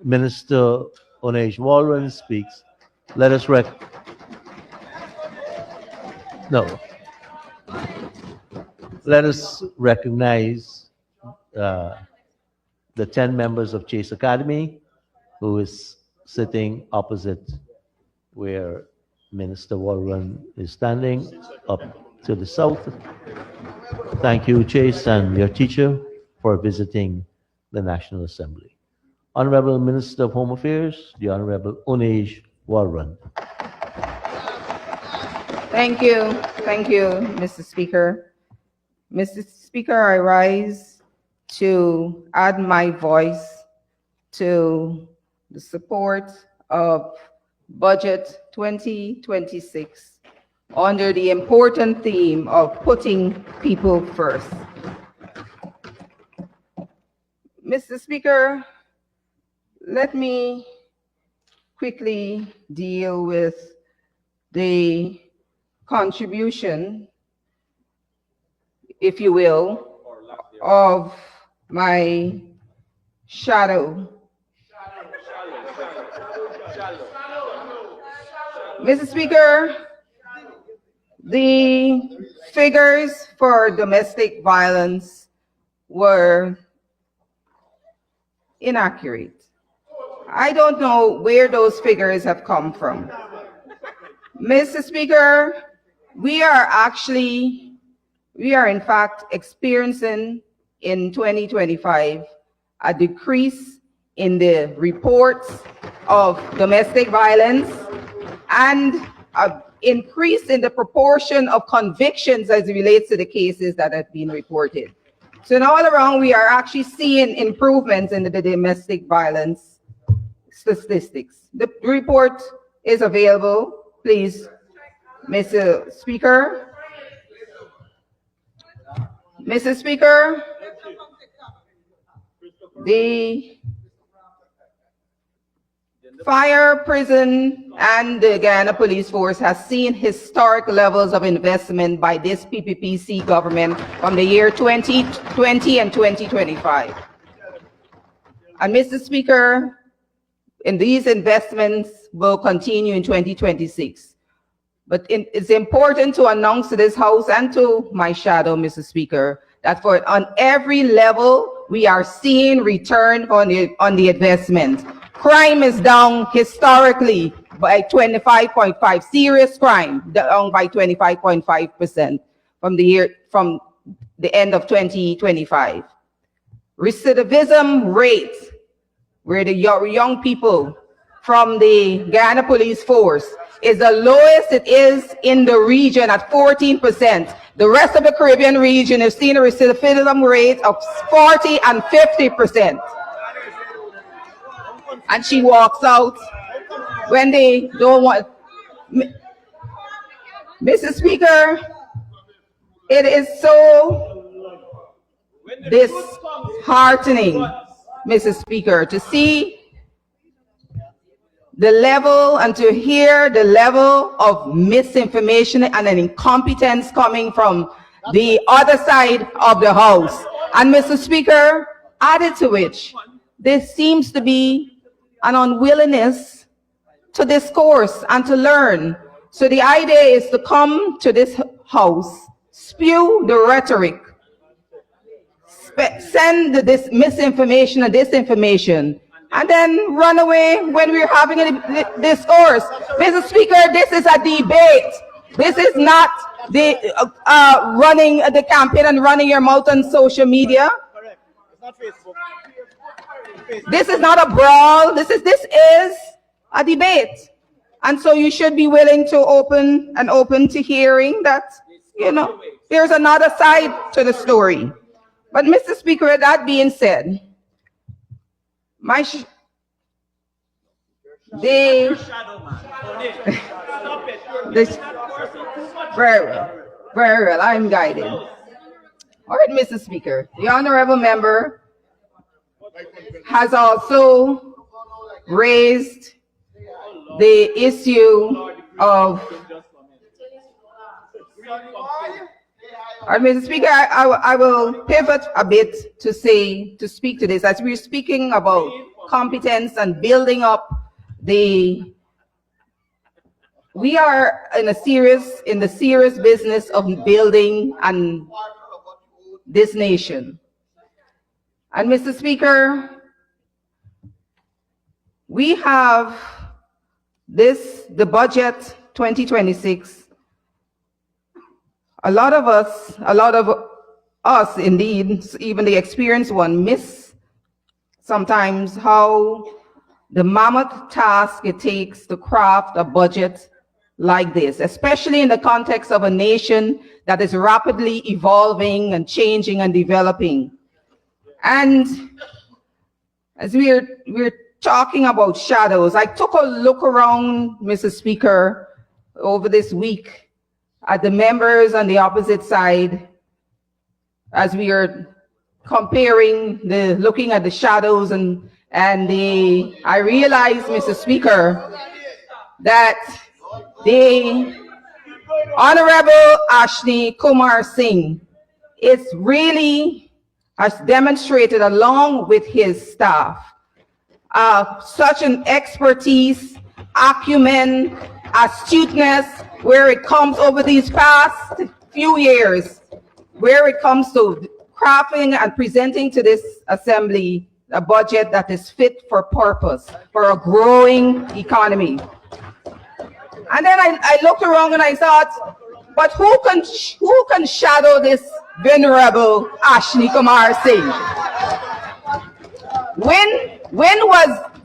Minister Onej Walron speaks, let us no, let us recognize uh, the 10 members of Chase Academy who is sitting opposite where Minister Walron is standing up to the south. Thank you, Chase, and your teacher for visiting the National Assembly. Honorable Minister of Home Affairs, the Honorable Onej Walron. Thank you. Thank you, Mr. Speaker. Mr. Speaker, I rise to add my voice to the support of Budget 2026 under the important theme of putting people first. Mr. Speaker, let me quickly deal with the contribution, if you will, of my shadow. Mr. Speaker, the figures for domestic violence were inaccurate. I don't know where those figures have come from. Mr. Speaker, we are in fact experiencing in 2025 a decrease in the reports of domestic violence and an increase in the proportion of convictions as it relates to the cases that have been reported. So in all around, we are actually seeing improvements in the domestic violence statistics. The report is available, please, Mr. Speaker. Mr. Speaker, the fire, prison, and the Guyana Police Force has seen historic levels of investment by this PPPC government from the year 2020 and 2025. And Mr. Speaker, and these investments will continue in 2026. But it's important to announce to this House and to my shadow, Mr. Speaker, that on every level, we are seeing return on the investment. Crime is down historically by 25.5%, serious crime down by 25.5% from the end of 2025. Recidivism rate, where the young people from the Guyana Police Force is the lowest it is in the region at 14%. The rest of the Caribbean region is seeing a recidivism rate of 40 and 50%. And she walks out when they don't want. Mr. Speaker, it is so disheartening, Mr. Speaker, to see the level and to hear the level of misinformation and an incompetence coming from the other side of the House. And Mr. Speaker, added to which, there seems to be an unwillingness to discourse and to learn. So the idea is to come to this House, spew the rhetoric, send this misinformation and disinformation, and then run away when we're having a discourse. Mr. Speaker, this is a debate. This is not the running the campaign and running your mouth on social media. Correct. It's not Facebook. This is not a brawl. This is a debate. And so you should be willing to open to hearing that, there's another side to the story. But Mr. Speaker, that being said, very well, I'm guided. All right, Mr. Speaker, the honorable member has also raised the issue of. All right, Mr. Speaker, I will pivot a bit to speak to this as we're speaking about competence and building up we are in the serious business of building this nation. And Mr. Speaker, we have the budget 2026. A lot of us indeed, even the experienced one, miss sometimes how the mammoth task it takes to craft a budget like this, especially in the context of a nation that is rapidly evolving and changing and developing. And as we're talking about shadows, I took a look around, Mr. Speaker, over this week at the members on the opposite side as we are looking at the shadows and I realized, Mr. Speaker, that the Honorable Ashni Kumar Singh has demonstrated, along with his staff, such an expertise, acumen, astuteness, where it comes over these past few years, where it comes to crafting and presenting to this assembly a budget that is fit for purpose, for a growing economy. And then I looked around and I thought, but who can shadow this venerable Ashni Kumar Singh?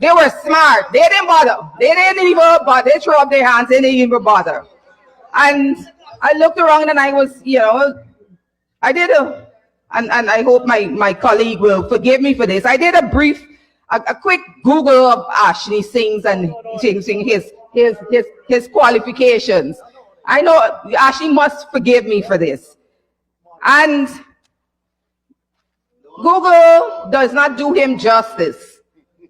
They were smart. They didn't bother. They threw up their hands. They didn't even bother. And I looked around and I was, and I hope my colleague will forgive me for this. I did a quick Google of Ashni Singh's and his qualifications. I know Ashni must forgive me for this. And Google does not do him justice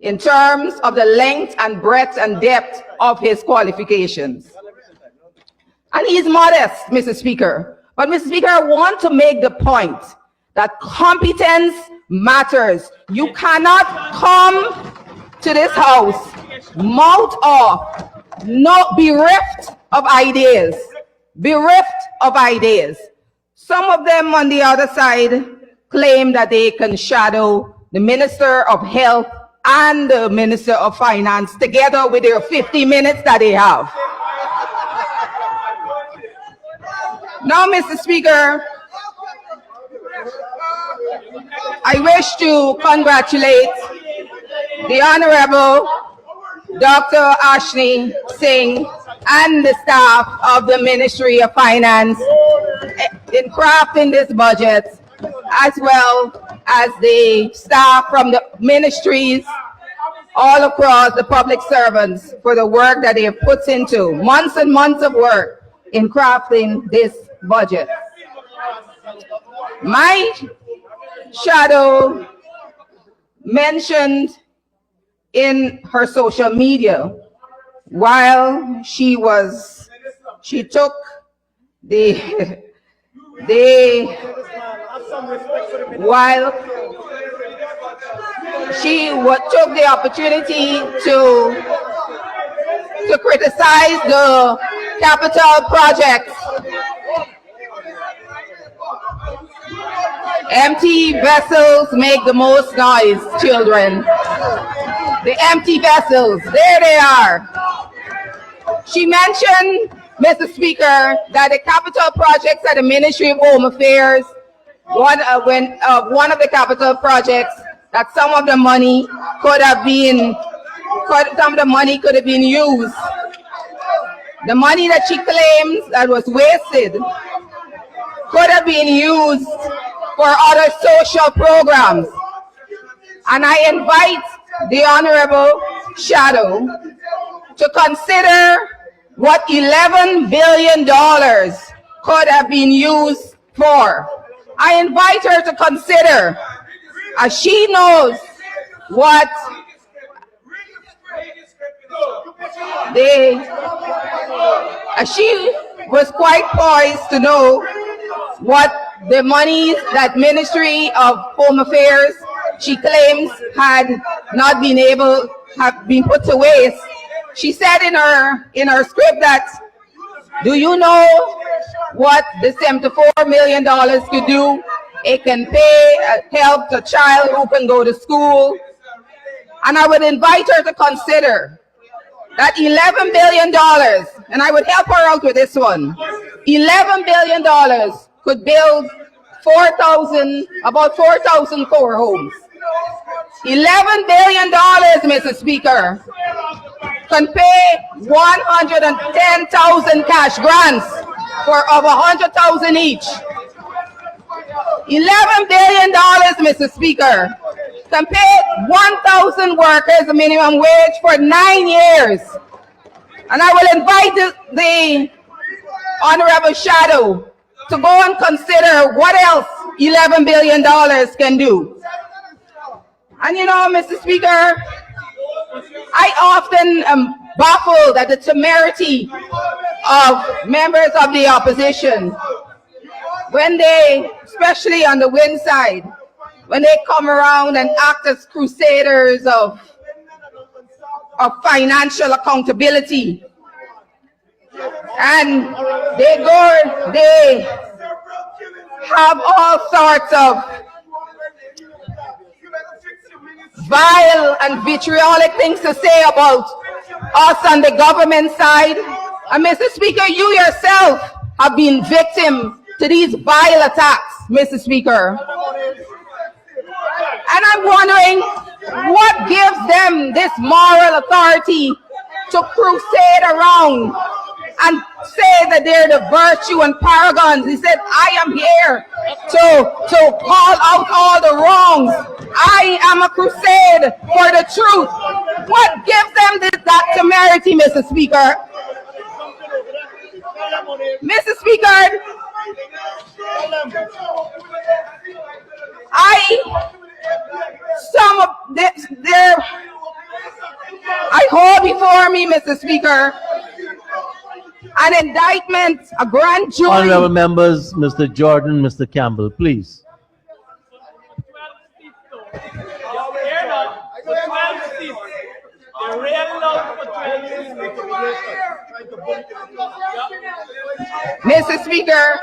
in terms of the length and breadth and depth of his qualifications. And he's modest, Mr. Speaker. But Mr. Speaker, I want to make the point that competence matters. You cannot come to this house mouth off, bereft of ideas. Some of them on the other side claim that they can shadow the Minister of Health and the Minister of Finance together with their 50 minutes that they have. Now, Mr. Speaker, I wish to congratulate the Honorable Dr. Ashni Singh and the staff of the Ministry of Finance in crafting this budget, as well as the staff from the ministries all across the public servants for the work that they have put into, months and months of work in crafting this budget. My shadow mentioned in her social media while she took the opportunity to criticize the capital projects. Empty vessels make the most noise, children. The empty vessels, there they are. She mentioned, Mr. Speaker, that the capital projects at the Ministry of Home Affairs, one of the capital projects, that some of the money could have been used. The money that she claims that was wasted could have been used for other social programs. And I invite the Honorable Shadow to consider what $11 billion could have been used for. I invite her to consider, as she knows what she was quite poised to know what the monies that Ministry of Home Affairs she claims had not been able, have been put to waste. She said in her script that, do you know what the $74 million could do? It can pay, help a child who can go to school. And I would invite her to consider that $11 billion, and I would help her out with this one. $11 billion could build about 4,004 homes. $11 billion, Mr. Speaker, can pay 110,000 cash grants for over 100,000 each. $11 billion, Mr. Speaker, can pay 1,000 workers a minimum wage for 9 years. And I will invite the Honorable Shadow to go and consider what else $11 billion can do. And you know, Mr. Speaker, I often am baffled at the temerity of members of the opposition when they, especially on the win side, when they come around and act as crusaders of financial accountability. And they have all sorts of vile and vitriolic things to say about us on the government side. And Mr. Speaker, you yourself have been victim to these vile attacks, Mr. Speaker. And I'm wondering what gives them this moral authority to crusade around and say that they're the virtue and paragons. He said, I am here to call out all the wrongs. I am a crusade for the truth. What gives them that temerity, Mr. Speaker? Mr. Speaker, I hold before me, Mr. Speaker, an indictment, a grand jury. Honorable members, Mr. Jordan, Mr. Campbell, please. Mr. Speaker,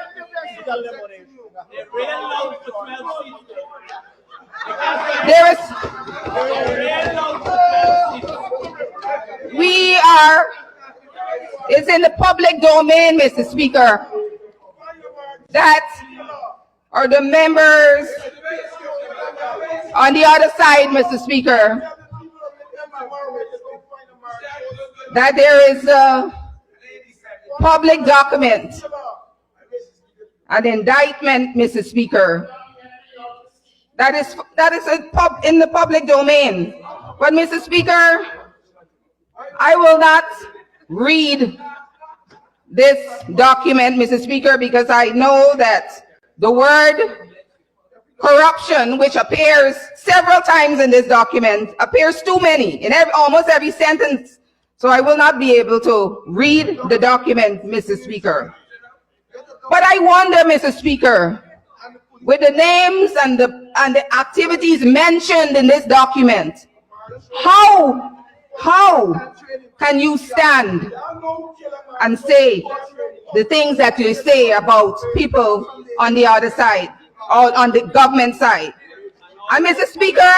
it's in the public domain, Mr. Speaker, that are the members on the other side, Mr. Speaker, that there is a public document, an indictment, Mr. Speaker, that is in the public domain. But Mr. Speaker, I will not read this document, Mr. Speaker, because I know that the word corruption, which appears several times in this document, appears too many in almost every sentence. So I will not be able to read the document, Mr. Speaker. But I wonder, Mr. Speaker, with the names and the activities mentioned in this document, how can you stand and say the things that you say about people on the other side, or on the government side? And Mr. Speaker,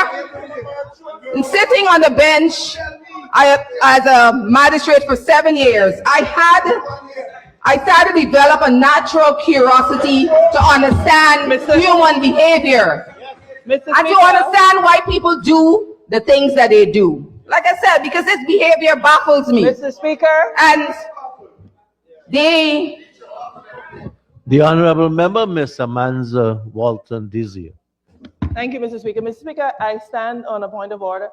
in sitting on the bench, as a magistrate for 7 years, I started to develop a natural curiosity to understand human behavior and to understand why people do the things that they do. Like I said, because this behavior baffles me. Mr. Speaker. And The Honorable Member, Ms. Amanza Walton Dizier. Thank you, Mr. Speaker. Mr. Speaker, I stand on a point of order,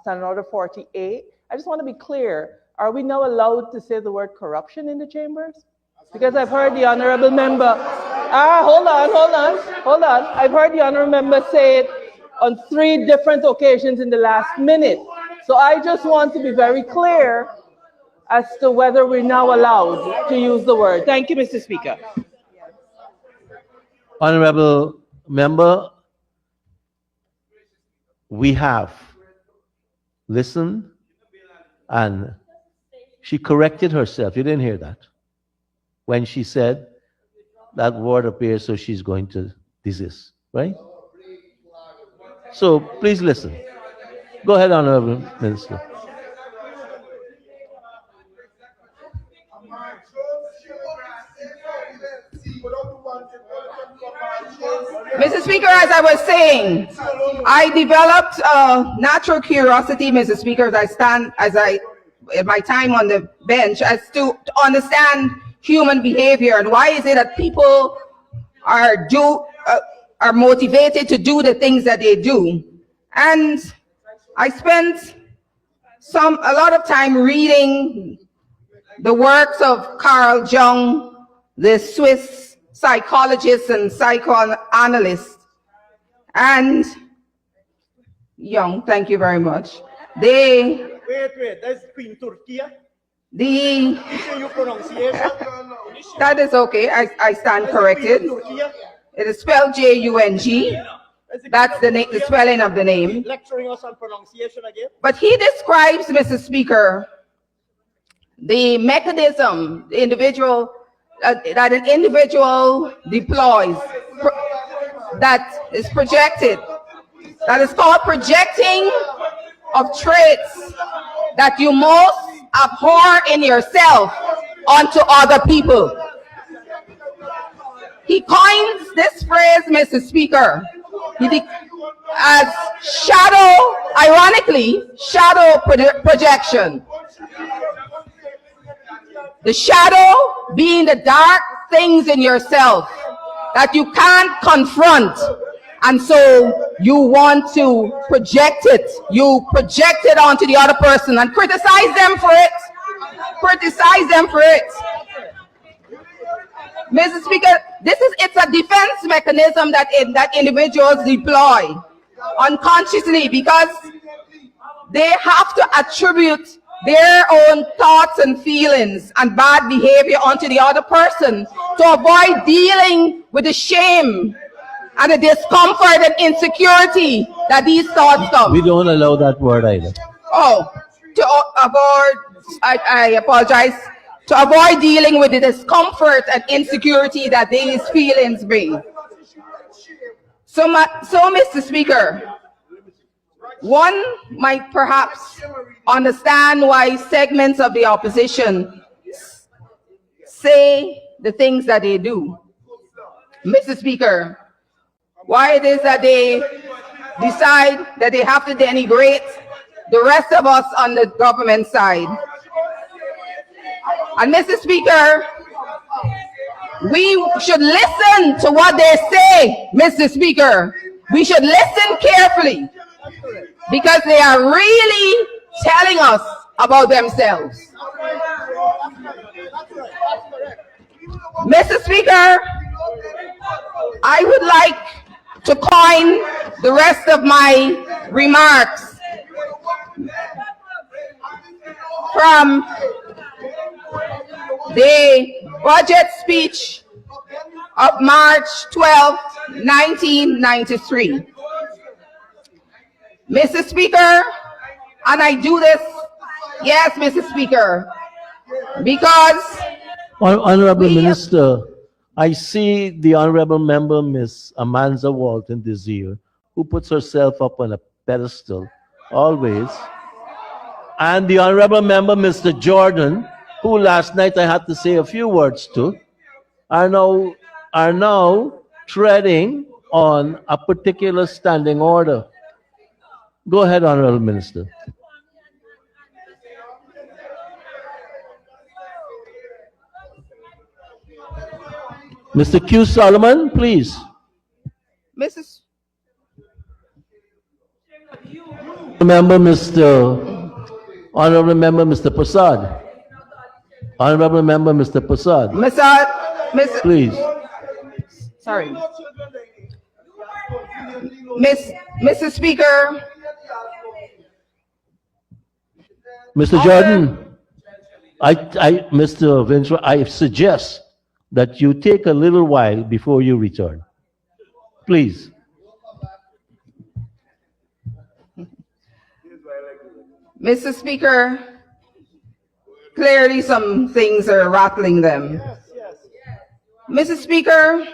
Standing Order 48. I just want to be clear. Are we now allowed to say the word corruption in the chambers? Because I've heard the Honorable Member, hold on. I've heard the Honorable Member say it on 3 different occasions in the last minute. So I just want to be very clear as to whether we're now allowed to use the word. Thank you, Mr. Speaker. Honorable Member, we have listened, and she corrected herself. You didn't hear that? When she said that word appears, so she's going to desist, right? So please listen. Go ahead, Honorable Minister. Mr. Speaker, as I was saying, I developed a natural curiosity, Mr. Speaker, in my time on the bench, as to understand human behavior and why is it that people are motivated to do the things that they do. And I spent a lot of time reading the works of Carl Jung, the Swiss psychologist and psychoanalyst, and Young, thank you very much. Wait, that's Queen Turkia. The You pronunciation. that is okay. I stand corrected. Turkia. It is spelled Jung. That's the spelling of the name. Lecturing us on pronunciation again. But he describes, Mr. Speaker, the mechanism, the individual that an individual deploys, that is projected, that is called projecting of traits that you most abhor in yourself onto other people. He coins this phrase, Mr. Speaker, as shadow, ironically, shadow projection. The shadow being the dark things in yourself that you can't confront, and so you want to project it. You project it onto the other person and criticize them for it. Criticize them for it. Mr. Speaker, it's a defense mechanism that individuals deploy unconsciously because they have to attribute their own thoughts and feelings and bad behavior onto the other person to avoid dealing with the shame and the discomfort and insecurity that these thoughts come. We don't allow that word either. Oh, to avoid, I apologize, to avoid dealing with the discomfort and insecurity that these feelings bring. So, Mr. Speaker, one might perhaps understand why segments of the opposition say the things that they do. Mr. Speaker, why it is that they decide that they have to denigrate the rest of us on the government side. And Mr. Speaker, we should listen to what they say, Mr. Speaker. We should listen carefully because they are really telling us about themselves. Mr. Speaker, I would like to coin the rest of my remarks from the budget speech of March 12, 1993. Mr. Speaker, and I do this, yes, Mr. Speaker, because Honorable Minister, I see the Honorable Member, Ms. Amanza Walton Desir, who puts herself up on a pedestal, always, and the Honorable Member, Mr. Jordan, who last night I had to say a few words to, are now treading on a particular standing order. Go ahead, Honorable Minister. Mr. Q. Solomon, please. Mrs. Honorable Member, Mr. Prasad. Honorable Member, Mr. Prasad. Please. Sorry. Mr. Speaker. Mr. Jordan, Mr. Ventura, I suggest that you take a little while before you return. Please. Mr. Speaker, clearly some things are rattling them. Yes, yes. Mr. Speaker,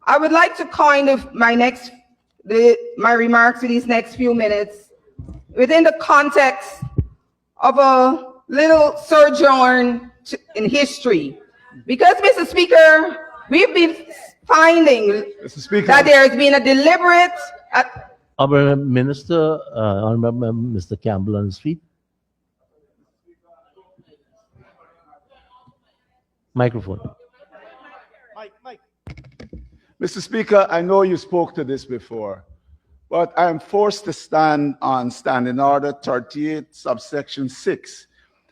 I would like to kind of my remarks for these next few minutes within the context of a little sojourn in history. Because, Mr. Speaker, we've been finding Mr. Speaker. that there has been a deliberate, Honorable Minister, Honorable Mr. Campbell on his feet. Microphone. Mike. Mr. Speaker, I know you spoke to this before, but I am forced to stand on Standing Order 38, subsection 6,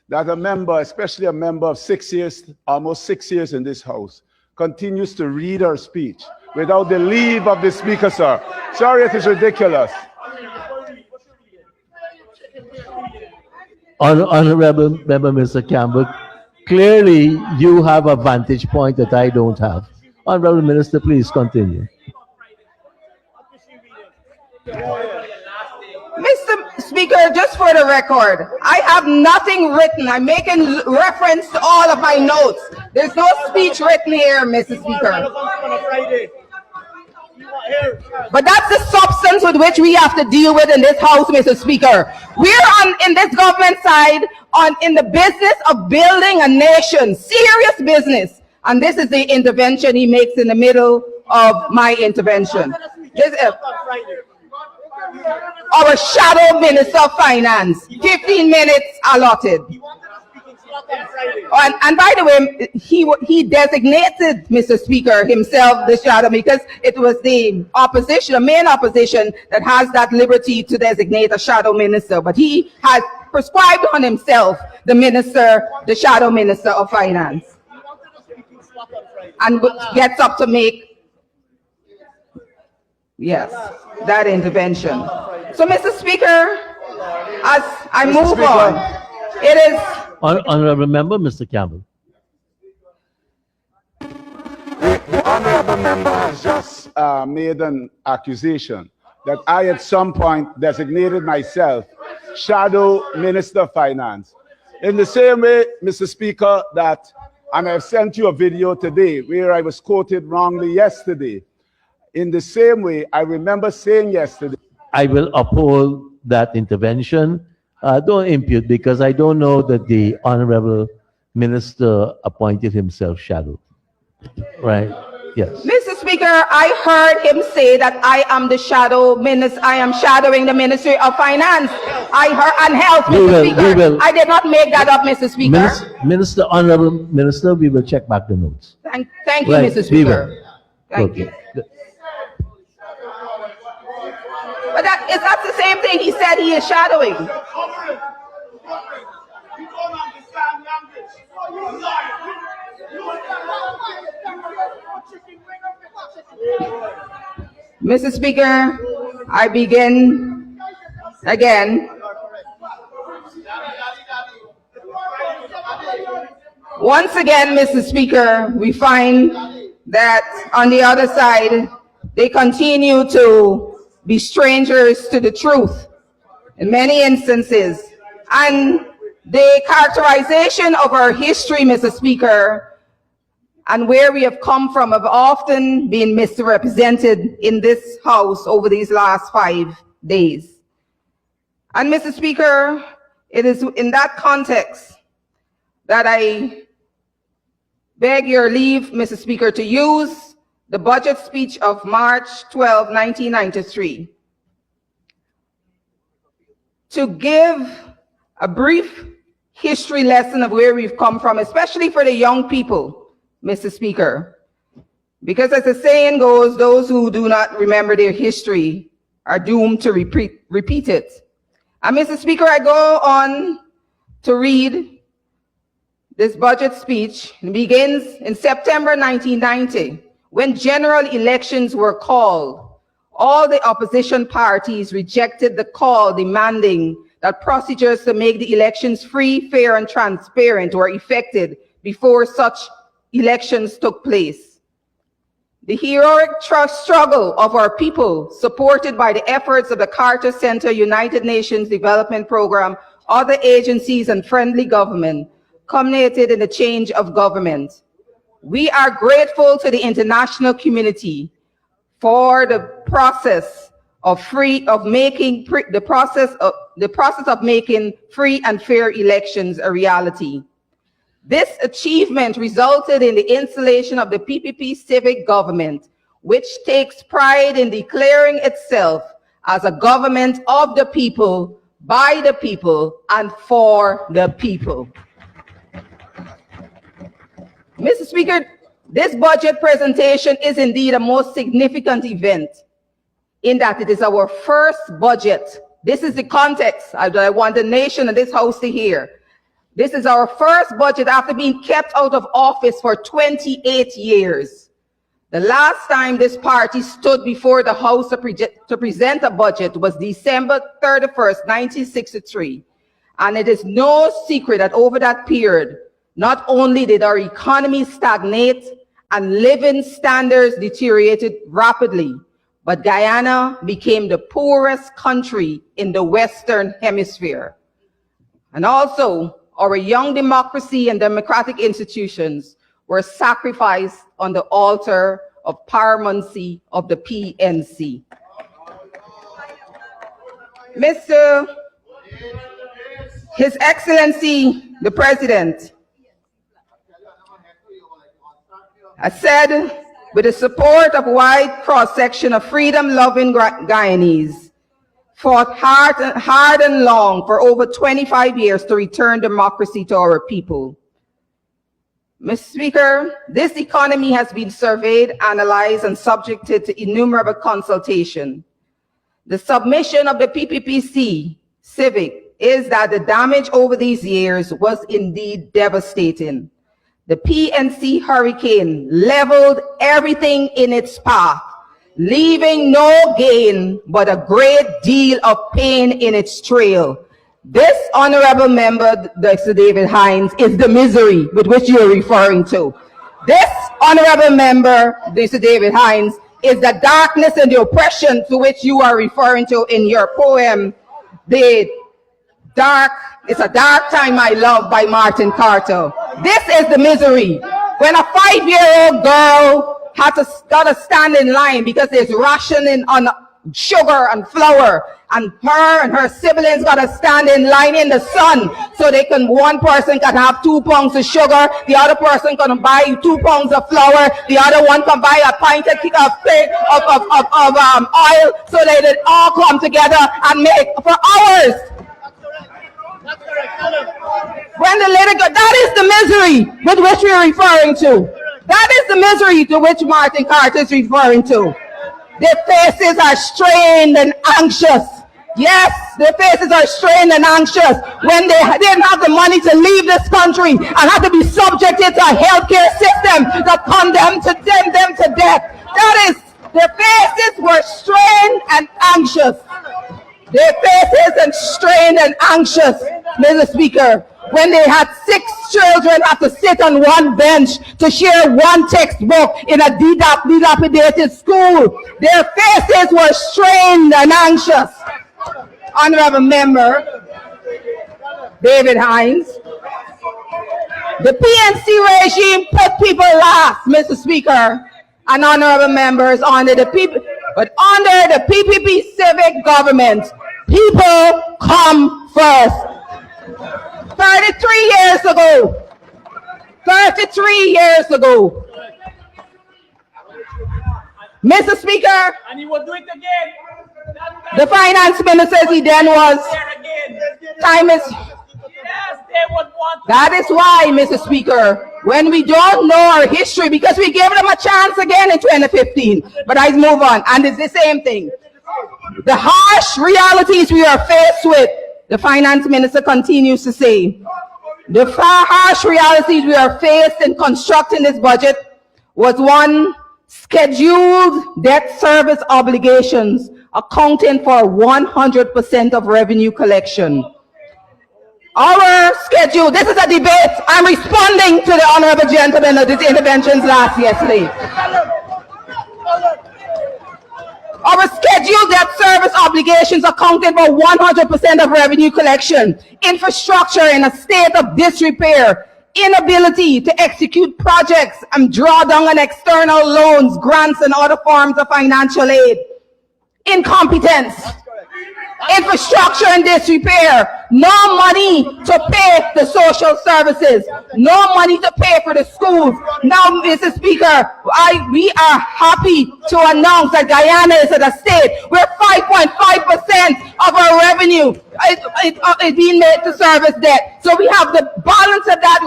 that a member, especially a member of 6 years, almost 6 years in this House, continues to read her speech without the leave of the Speaker, sir. Sorry, it is ridiculous. Honorable Member Mr. Campbell, clearly you have a vantage point that I don't have. Honorable Minister, please continue. Mr. Speaker, just for the record, I have nothing written. I'm making reference to all of my notes. There's no speech written here, Mr. Speaker. On a Friday. Here. But that's the substance with which we have to deal with in this House, Mr. Speaker. We're in this government side in the business of building a nation, serious business. And this is the intervention he makes in the middle of my intervention. This is On Friday. our shadow Minister of Finance, 15 minutes allotted. He wanted a speaking slot on Friday. Oh, and by the way, he designated, Mr. Speaker, himself the shadow because it was the opposition, the main opposition, that has that liberty to designate a shadow minister. But he has prescribed on himself the shadow minister of finance, He wanted a speaking slot on Friday. and gets up to make, yes, that intervention. So, Mr. Speaker, as I Mr. move Speaker. on, it is. Honorable Member Mr. Campbell. The honorable member has just made an accusation that I at some point designated myself Shadow Minister of Finance. In the same way, Mr. Speaker, and I've sent you a video today where I was quoted wrongly yesterday. In the same way, I remember saying yesterday, I will uphold that intervention. Don't impute, because I don't know that the Honorable Minister appointed himself shadow. Right? Yes. Mr. Speaker, I heard him say that I am the shadow minister. I am shadowing the Ministry of Finance. I heard, and health, We Mr. will- Speaker. we will- I did not make that up, Mr. Speaker. Minister, Honorable Minister, we will check back the notes. Thank you, Right, Mr. we Speaker. will. Thank Okay. you. But that's the same thing he said he is shadowing. Mr. Speaker, I begin again. Once again, Mr. Speaker, we find that on the other side, they continue to be strangers to the truth in many instances. And the characterization of our history, Mr. Speaker, and where we have come from have often been misrepresented in this House over these last 5 days. And Mr. Speaker, it is in that context that I beg your leave, Mr. Speaker, to use the budget speech of March 12, 1993, to give a brief history lesson of where we've come from, especially for the young people, Mr. Speaker. Because as the saying goes, those who do not remember their history are doomed to repeat it. And Mr. Speaker, I go on to read this budget speech. It begins in September 1990, when general elections were called. All the opposition parties rejected the call demanding that procedures to make the elections free, fair, and transparent were effected before such elections took place. The heroic struggle of our people, supported by the efforts of the Carter Center, United Nations Development Program, other agencies, and friendly government, culminated in the change of government. We are grateful to the international community for the process of making free and fair elections a reality. This achievement resulted in the installation of the PPP civic government, which takes pride in declaring itself as a government of the people, by the people, and for the people. Mr. Speaker, this budget presentation is indeed a most significant event in that it is our first budget. This is the context that I want the nation and this House to hear. This is our first budget after being kept out of office for 28 years. The last time this party stood before the House to present a budget was December 31st, 1963. And it is no secret that over that period, not only did our economy stagnate and living standards deteriorated rapidly, but Guyana became the poorest country in the Western Hemisphere. And also, our young democracy and democratic institutions were sacrificed on the altar of paramountcy of the PNC. His Excellency, the President, has said, with the support of a wide cross-section of freedom-loving Guyanese, fought hard and long for over 25 years to return democracy to our people. Mr. Speaker, this economy has been surveyed, analyzed, and subjected to innumerable consultation. The submission of the PPPC Civic is that the damage over these years was indeed devastating. The PNC hurricane leveled everything in its path, leaving no gain but a great deal of pain in its trail. This honorable member, Dr. David Hines, is the misery with which you're referring to. This honorable member, Dr. David Hines, is the darkness and the oppression to which you are referring to in your poem, It's a Dark Time I Love by Martin Carter. This is the misery. When a 5-year-old girl got to stand in line because there's rationing on sugar and flour, and her siblings got to stand in line in the sun so one person can have 2 pounds of sugar, the other person can buy 2 pounds of flour, the other one can buy a pint of oil, so they all come together and make for hours. When the little girl, that is the misery with which we're referring to. That is the misery to which Martin Carter is referring to. Their faces are strained and anxious. Yes, their faces are strained and anxious when they didn't have the money to leave this country and had to be subjected to a healthcare system that condemned them to death. That is, their faces were strained and anxious. Their faces and strained and anxious, Mr. Speaker, when they had 6 children have to sit on one bench to share one textbook in a dilapidated school. Their faces were strained and anxious. Honorable Member David Hines, the PNC regime put people last, Mr. Speaker, and honorable members under the PPP civic government, people come first. 33 years ago, Mr. Speaker, and he will do it again. the finance minister he then was, time is, Yes, they would want. that is why, Mr. Speaker, when we don't know our history, because we gave them a chance again in 2015, but I move on, and it's the same thing. The harsh realities we are faced with, the finance minister continues to say, the harsh realities we are faced in constructing this budget was one, scheduled debt service obligations accounting for 100% of revenue collection. Our schedule, this is a debate. I'm responding to the honorable gentleman of these interventions yesterday. Our scheduled debt service obligations accounted for 100% of revenue collection. Infrastructure in a state of disrepair. Inability to execute projects and draw down on external loans, grants, and other forms of financial aid. Incompetence. Infrastructure in disrepair. No money to pay the social services. No money to pay for the schools. Now, Mr. Speaker, we are happy to announce that Guyana is at a state where 5.5% of our revenue is being made to service debt. So we have the balance of that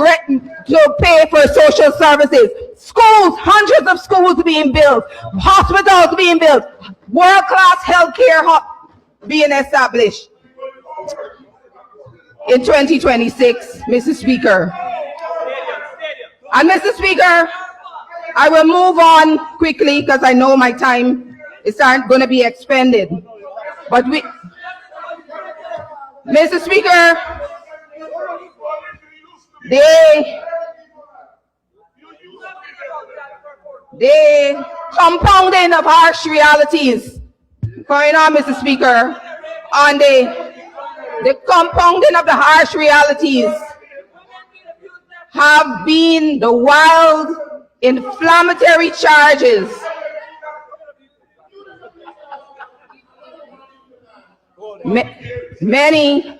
to pay for social services. Schools, hundreds of schools being built. Hospitals being built. World-class healthcare being established. In 2026, Mr. Speaker. And Mr. Speaker, I will move on quickly because I know my time is going to be expended. But Mr. Speaker, the compounding of harsh realities going on, Mr. Speaker, on the compounding of the harsh realities have been the wild, inflammatory charges many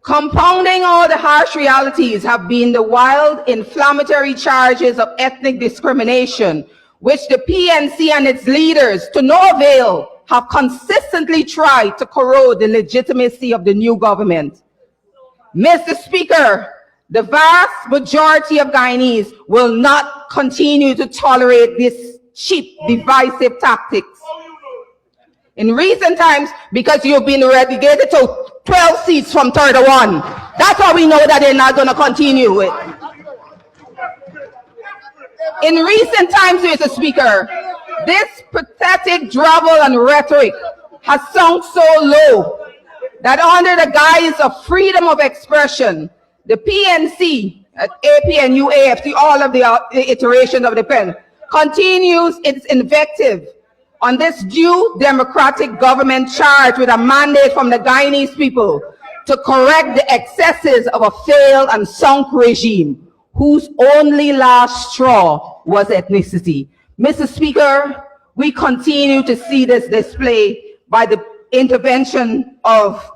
compounding all the harsh realities have been the wild, inflammatory charges of ethnic discrimination, which the PNC and its leaders, to no avail, have consistently tried to corrode the legitimacy of the new government. Mr. Speaker, the vast majority of Guyanese will not continue to tolerate this cheap, divisive tactics. In recent times, because you've been relegated to 12 seats from 31. That's how we know that they're not going to continue with. In recent times, Mr. Speaker, this pathetic drivel and rhetoric has sunk so low that under the guise of freedom of expression, the PNC, APNU, AFC, all of the iterations of the pen, continues its invective on this due democratic government charged with a mandate from the Guyanese people to correct the excesses of a failed and sunk regime whose only last straw was ethnicity. Mr. Speaker, we continue to see this display by the intervention of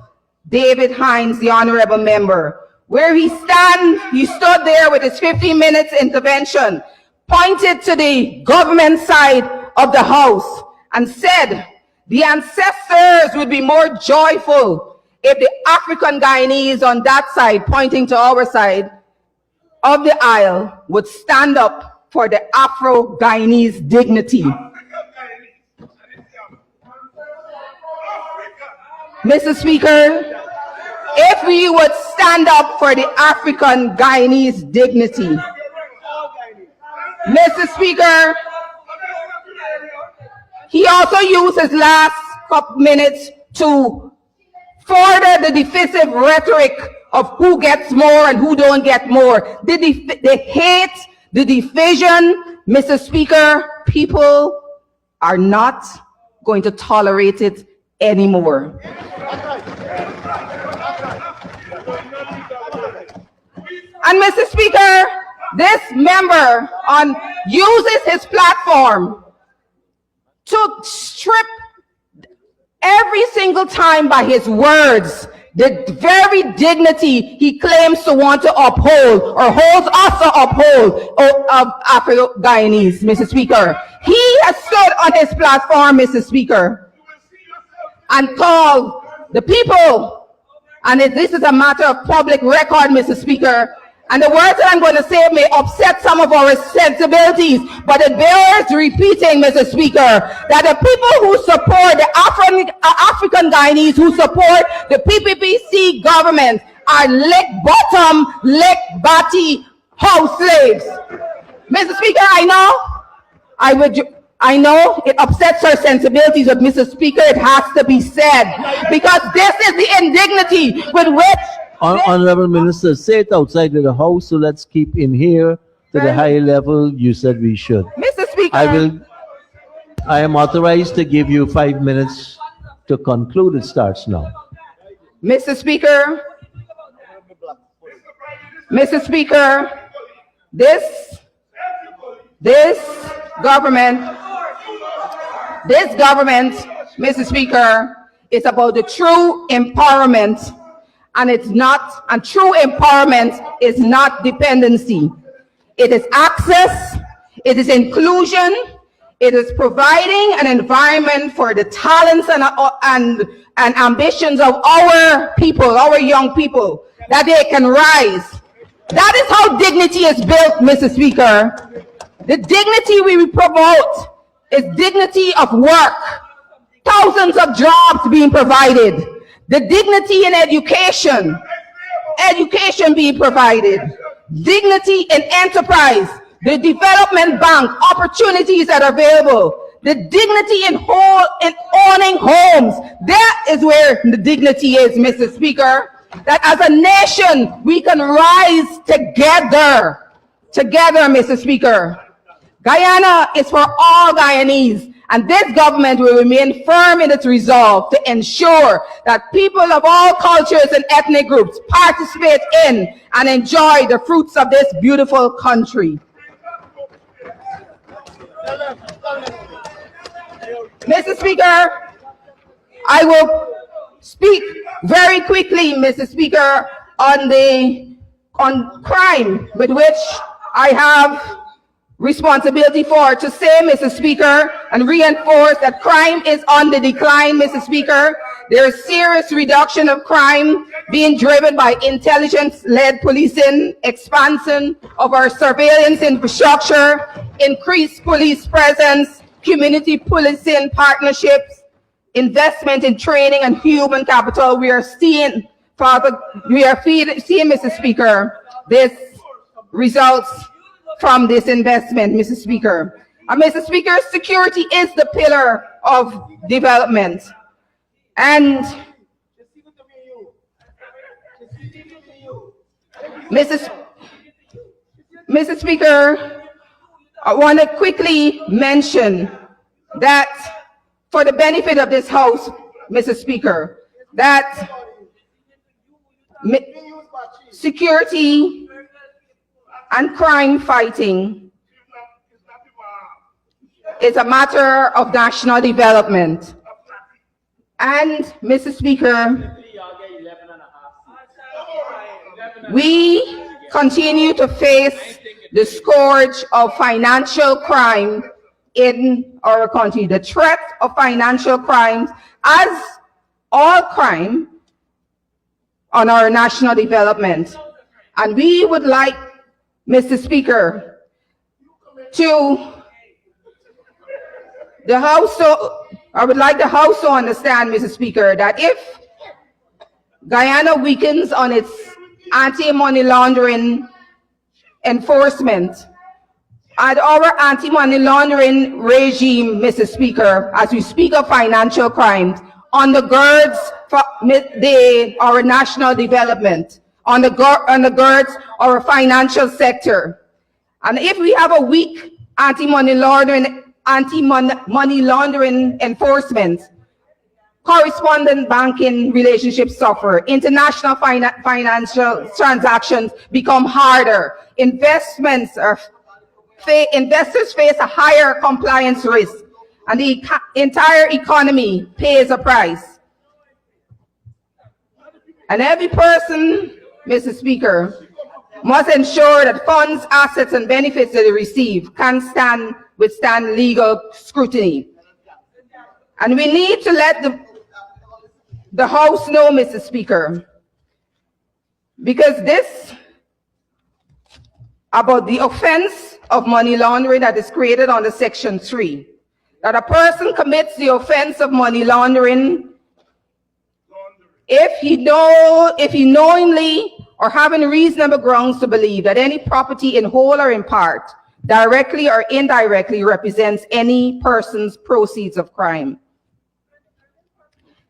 David Hines, the honorable member, where he stood there with his 15 minutes intervention, pointed to the government side of the house, and said the ancestors would be more joyful if the African Guyanese on that side, pointing to our side of the aisle, would stand up for the Afro-Guyanese dignity. Mr. Speaker, if we would stand up for the African Guyanese dignity, Mr. Speaker, he also used his last couple minutes to further the divisive rhetoric of who gets more and who don't get more. The hate, the division, Mr. Speaker, people are not going to tolerate it anymore. And Mr. Speaker, this member uses his platform to strip every single time by his words the very dignity he claims to want to uphold or holds us to uphold of Afro-Guyanese, Mr. Speaker. He has stood on his platform, Mr. Speaker, and called the people, and this is a matter of public record, Mr. Speaker, and the words that I'm going to say may upset some of our sensibilities, but it bears repeating, Mr. Speaker, that the people who support the African Guyanese, who support the PPPC government, are lick bottom, lick batty house slaves. Mr. Speaker, I know it upsets our sensibilities, but Mr. Speaker, it has to be said, because this is the indignity with which Honorable Minister, say it outside of the house, so let's keep in here to the higher level, you said we should. Mr. Speaker. I am authorized to give you 5 minutes to conclude. It starts now. Mr. Speaker. Mr. Speaker, this government, Mr. Speaker, is about the true empowerment, and true empowerment is not dependency. It is access, it is inclusion, it is providing an environment for the talents and ambitions of our people, our young people, that they can rise. That is how dignity is built, Mr. Speaker. The dignity we promote is dignity of work. Thousands of jobs being provided. The dignity in education being provided. Dignity in enterprise. The development bank, opportunities that are available. The dignity in owning homes. That is where the dignity is, Mr. Speaker. That as a nation, we can rise together. Together, Mr. Speaker. Guyana is for all Guyanese, and this government will remain firm in its resolve to ensure that people of all cultures and ethnic groups participate in and enjoy the fruits of this beautiful country. Mr. Speaker, I will speak very quickly, Mr. Speaker, on crime, with which I have responsibility for, to say, Mr. Speaker, and reinforce that crime is on the decline, Mr. Speaker. There is serious reduction of crime being driven by intelligence-led policing, expansion of our surveillance infrastructure, increased police presence, community policing partnerships, investment in training and human capital. We are seeing, Mr. Speaker, this results from this investment, Mr. Speaker. And Mr. Speaker, security is the pillar of development. And Mr. Speaker, I want to quickly mention that for the benefit of this House, Mr. Speaker, that security and crime fighting is a matter of national development. And, Mr. Speaker, we continue to face the scourge of financial crime in our country, the threat of financial crimes, as all crime, on our national development. And we would like, Mr. Speaker, I would like the House to understand, Mr. Speaker, that if Guyana weakens on its anti-money laundering enforcement, and our anti-money laundering regime, Mr. Speaker, as we speak of financial crimes, undergirds our national development, undergirds our financial sector. And if we have a weak anti-money laundering enforcement, correspondent banking relationships suffer, international financial transactions become harder, investors face a higher compliance risk, and the entire economy pays a price. And every person, Mr. Speaker, must ensure that funds, assets, and benefits that they receive can withstand legal scrutiny. And we need to let the House know, Mr. Speaker, because this, about the offense of money laundering that is created under Section 3, that a person commits the offense of money laundering if he knowingly or having reasonable grounds to believe that any property in whole or in part, directly or indirectly, represents any person's proceeds of crime.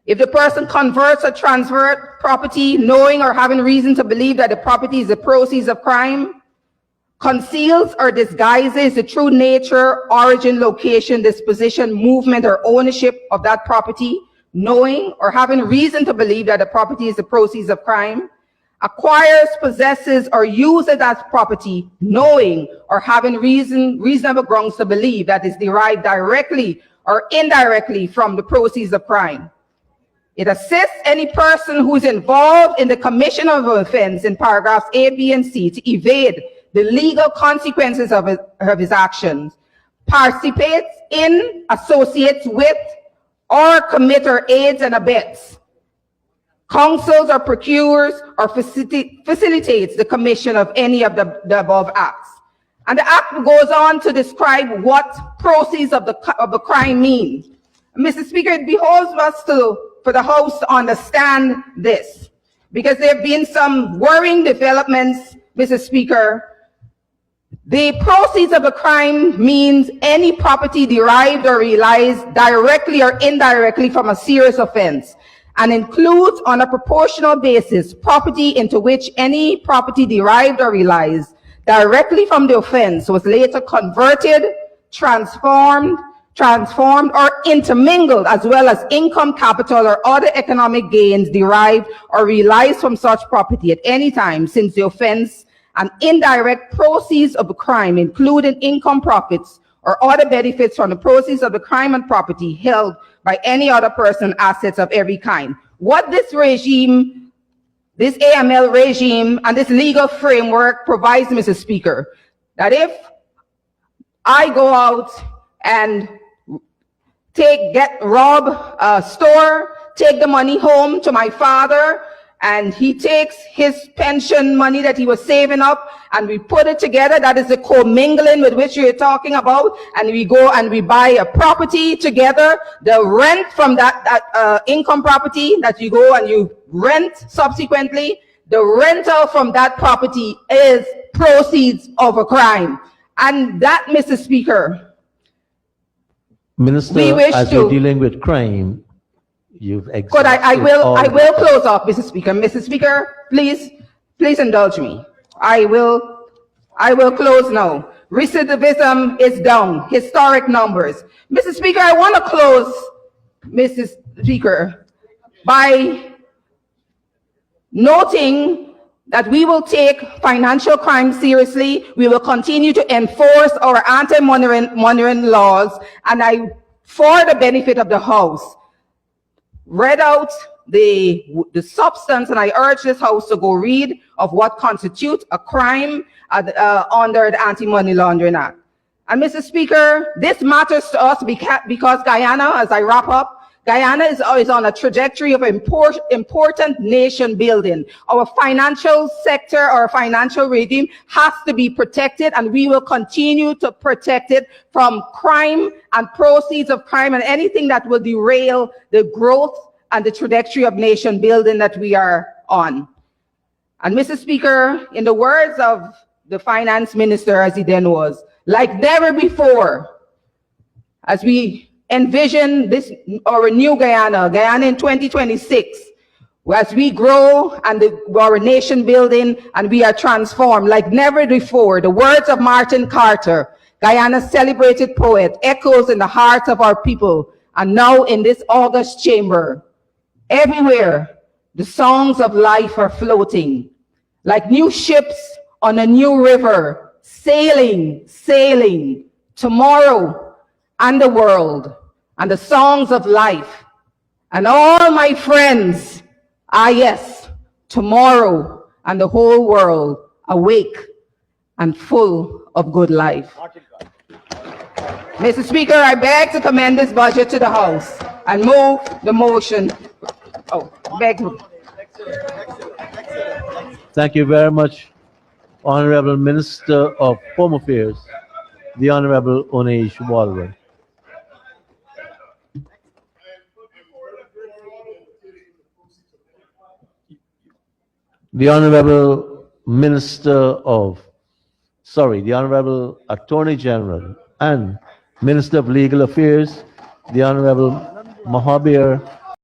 If the person converts or transfers property knowing or having reason to believe that the property is the proceeds of crime, conceals or disguises the true nature, origin, location, disposition, movement, or ownership of that property, knowing or having reason to believe that the property is the proceeds of crime, acquires, possesses, or uses that property, knowing or having reasonable grounds to believe that is derived directly or indirectly from the proceeds of crime. It assists any person who is involved in the commission of an offense in paragraphs A, B, and C to evade the legal consequences of his actions, participates in, associates with, or commit or aids and abets, counsels or procures or facilitates the commission of any of the above acts. And the act goes on to describe what proceeds of the crime means. Mr. Speaker, it behoves us for the House to understand this, because there have been some worrying developments, Mr. Speaker. The proceeds of a crime means any property derived or realized directly or indirectly from a serious offense, and includes on a proportional basis property into which any property derived or realized directly from the offense was later converted, transformed, or intermingled, as well as income, capital, or other economic gains derived or realized from such property at any time since the offense, and indirect proceeds of the crime, including income, profits, or other benefits from the proceeds of the crime and property held by any other person, assets of every kind. What this regime, this AML regime, and this legal framework provides, Mr. Speaker, that if I go out and rob a store, take the money home to my father, and he takes his pension money that he was saving up, and we put it together. That is the commingling with which you're talking about. And we go and we buy a property together. The rent from that income property that you go and you rent subsequently, the rental from that property is proceeds of a crime. And that, Mr. Speaker, Minister, we wish as to- you're dealing with crime, you've Good, exhausted I will all close off, Mr. Speaker. Mr. Speaker, please indulge me. I will close now. Recidivism is down, historic numbers. Mr. Speaker, I want to close, Mr. Speaker, by noting that we will take financial crime seriously. We will continue to enforce our anti-money laws, and for the benefit of the House, read out the substance, and I urge this House to go read of what constitutes a crime under the Anti-Money Laundering Act. And Mr. Speaker, this matters to us because Guyana, as I wrap up, Guyana is on a trajectory of important nation building. Our financial sector, our financial regime has to be protected, and we will continue to protect it from crime and proceeds of crime and anything that will derail the growth and the trajectory of nation building that we are on. And Mr. Speaker, in the words of the finance minister as he then was, like never before, as we envision this, our new Guyana in 2026, as we grow and our nation building and we are transformed like never before, the words of Martin Carter, Guyana's celebrated poet, echoes in the hearts of our people, and now in this august chamber. Everywhere, the songs of life are floating, like new ships on a new river, sailing, tomorrow and the world, and the songs of life. And all my friends, yes, tomorrow and the whole world awake and full of good life. Mr. Speaker, I beg to commend this budget to the House and move the motion. Thank you very much, Honorable Minister of Home Affairs, the Honorable Oneish Baldwin. The Honorable the Honorable Attorney General and Minister of Legal Affairs, the Honorable Mahabir